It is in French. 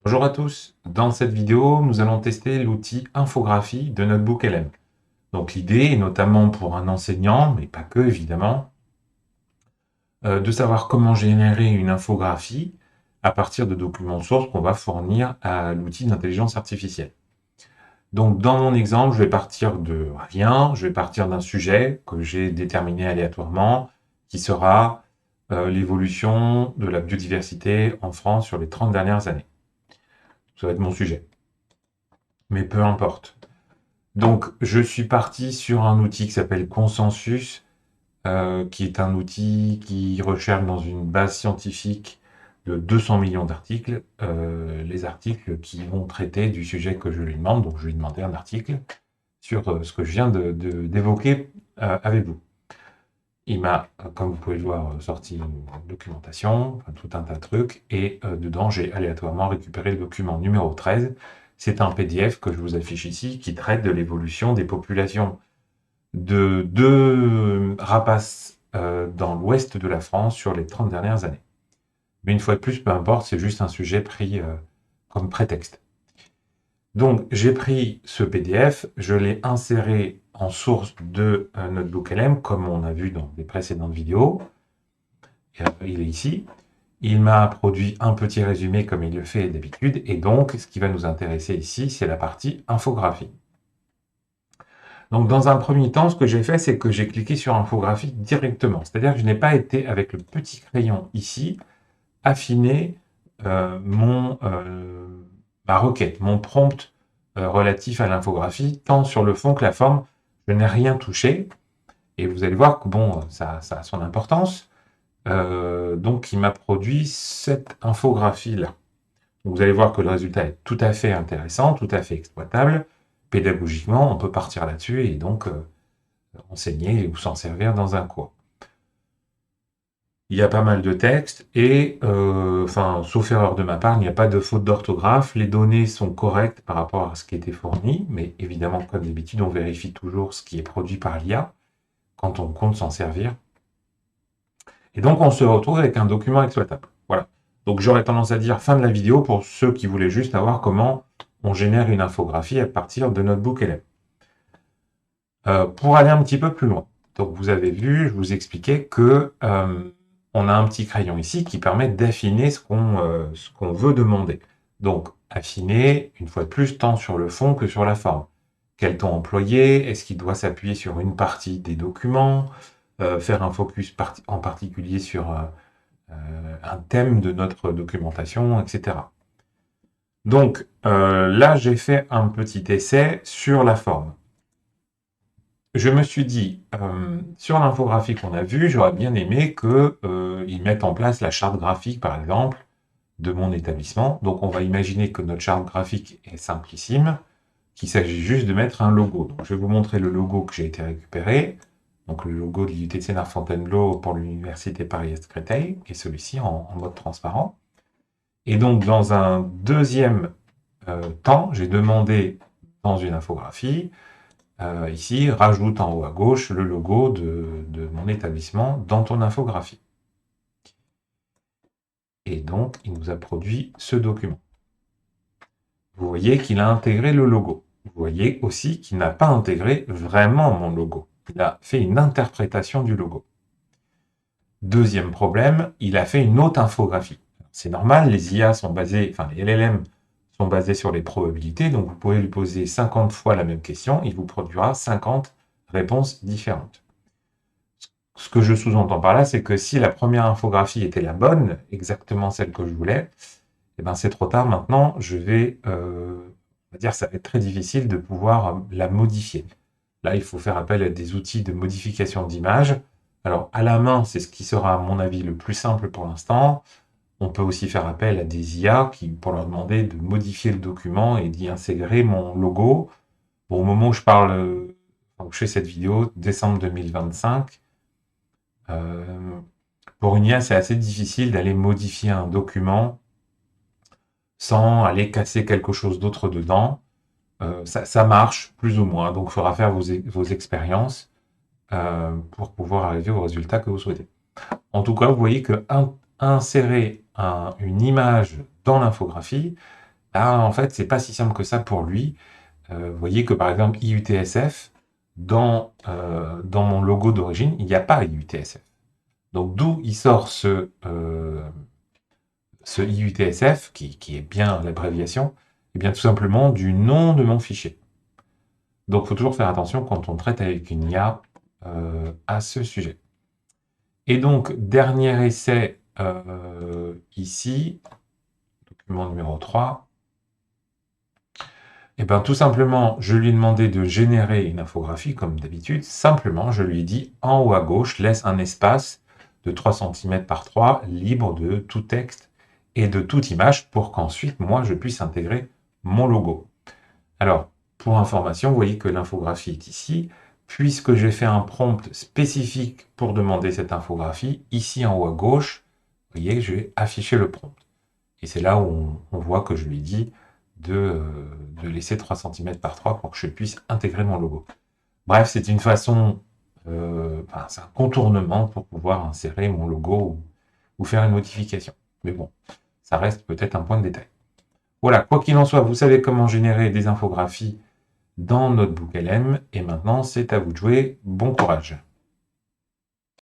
Bonjour à tous, dans cette vidéo, nous allons tester l'outil infographie de Notebook LM. Donc l'idée est notamment pour un enseignant, mais pas que évidemment, de savoir comment générer une infographie à partir de documents sources qu'on va fournir à l'outil d'intelligence artificielle. Donc dans mon exemple, je vais partir de rien, je vais partir d'un sujet que j'ai déterminé aléatoirement, qui sera l'évolution de la biodiversité en France sur les 30 dernières années. Ça va être mon sujet, mais peu importe. Donc, je suis parti sur un outil qui s'appelle Consensus, qui est un outil qui recherche dans une base scientifique de 200 millions d'articles, les articles qui vont traiter du sujet que je lui demande. Donc, je lui ai demandé un article sur ce que je viens d'évoquer avec vous. Il m'a, comme vous pouvez le voir, sorti une documentation, enfin, tout un tas de trucs, et dedans, j'ai aléatoirement récupéré le document numéro 13. C'est un PDF que je vous affiche ici, qui traite de l'évolution des populations de deux rapaces dans l'ouest de la France sur les 30 dernières années. Mais une fois de plus, peu importe, c'est juste un sujet pris comme prétexte. Donc, j'ai pris ce PDF, je l'ai inséré en source de Notebook LM, comme on a vu dans les précédentes vidéos. Il est ici. Il m'a produit un petit résumé comme il le fait d'habitude. Et donc, ce qui va nous intéresser ici, c'est la partie infographie. Donc, dans un premier temps, ce que j'ai fait, c'est que j'ai cliqué sur infographie directement. C'est-à-dire que je n'ai pas été, avec le petit crayon ici, affiner ma requête, mon prompt relatif à l'infographie, tant sur le fond que la forme. Je n'ai rien touché. Et vous allez voir que bon, ça a son importance. Donc, il m'a produit cette infographie-là. Vous allez voir que le résultat est tout à fait intéressant, tout à fait exploitable. Pédagogiquement, on peut partir là-dessus et donc enseigner ou s'en servir dans un cours. Il y a pas mal de textes et, sauf erreur de ma part, il n'y a pas de faute d'orthographe. Les données sont correctes par rapport à ce qui était fourni, mais évidemment, comme d'habitude, on vérifie toujours ce qui est produit par l'IA quand on compte s'en servir. Et donc, on se retrouve avec un document exploitable. Voilà. Donc, j'aurais tendance à dire fin de la vidéo pour ceux qui voulaient juste savoir comment on génère une infographie à partir de Notebook LM. Pour aller un petit peu plus loin. Donc, vous avez vu, je vous expliquais que on a un petit crayon ici qui permet d'affiner ce qu'on veut demander. Donc, affiner, une fois de plus, tant sur le fond que sur la forme. Quel ton employer? Est-ce qu'il doit s'appuyer sur une partie des documents? Faire un focus en particulier sur un thème de notre documentation, etc. Donc, là, j'ai fait un petit essai sur la forme. Je me suis dit, sur l'infographie qu'on a vue, j'aurais bien aimé qu'ils mettent en place la charte graphique, par exemple, de mon établissement. Donc, on va imaginer que notre charte graphique est simplissime, qu'il s'agit juste de mettre un logo. Donc, je vais vous montrer le logo que j'ai été récupéré. Donc, le logo de l'IUT de Sénart-Fontainebleau pour l'Université Paris-Est-Créteil, qui est celui-ci en mode transparent. Et donc, dans un deuxième temps, j'ai demandé dans une infographie, ici, rajoute en haut à gauche le logo de mon établissement dans ton infographie. Et donc, il nous a produit ce document. Vous voyez qu'il a intégré le logo. Vous voyez aussi qu'il n'a pas intégré vraiment mon logo. Il a fait une interprétation du logo. Deuxième problème, il a fait une autre infographie. C'est normal, les IA sont basées, enfin les LLM sont basés sur les probabilités, donc vous pouvez lui poser 50 fois la même question, il vous produira 50 réponses différentes. Ce que je sous-entends par là, c'est que si la première infographie était la bonne, exactement celle que je voulais, eh ben c'est trop tard maintenant, on va dire ça va être très difficile de pouvoir la modifier. Là, il faut faire appel à des outils de modification d'image. Alors, à la main, c'est ce qui sera, à mon avis, le plus simple pour l'instant. On peut aussi faire appel à des IA pour leur demander de modifier le document et d'y intégrer mon logo. Bon, au moment où je parle, où je fais cette vidéo, décembre 2025, pour une IA, c'est assez difficile d'aller modifier un document sans aller casser quelque chose d'autre dedans. Ça marche, plus ou moins, donc il faudra faire vos expériences pour pouvoir arriver au résultat que vous souhaitez. En tout cas, vous voyez que insérer une image dans l'infographie, Là, en fait, c'est pas si simple que ça pour lui. Vous voyez que, par exemple, IUTSF, dans mon logo d'origine, il n'y a pas IUTSF. Donc, d'où il sort ce IUTSF, qui est bien l'abréviation, et bien tout simplement du nom de mon fichier. Donc, il faut toujours faire attention quand on traite avec une IA à ce sujet. Et donc, dernier essai ici, document numéro 3. Et bien, tout simplement, je lui ai demandé de générer une infographie, comme d'habitude. Simplement, je lui ai dit, en haut à gauche, laisse un espace de 3 cm par 3, libre de tout texte et de toute image, pour qu'ensuite, moi, je puisse intégrer mon logo. Alors, pour information, vous voyez que l'infographie est ici. Puisque j'ai fait un prompt spécifique pour demander cette infographie, ici en haut à gauche, vous voyez, je vais afficher le prompt. Et c'est là où on voit que je lui ai dit de laisser 3 cm par 3 pour que je puisse intégrer mon logo. Bref, c'est une façon, c'est un contournement pour pouvoir insérer mon logo ou faire une modification. Mais bon, ça reste peut-être un point de détail. Voilà, quoi qu'il en soit, vous savez comment générer des infographies dans Notebook LM. Et maintenant, c'est à vous de jouer. Bon courage!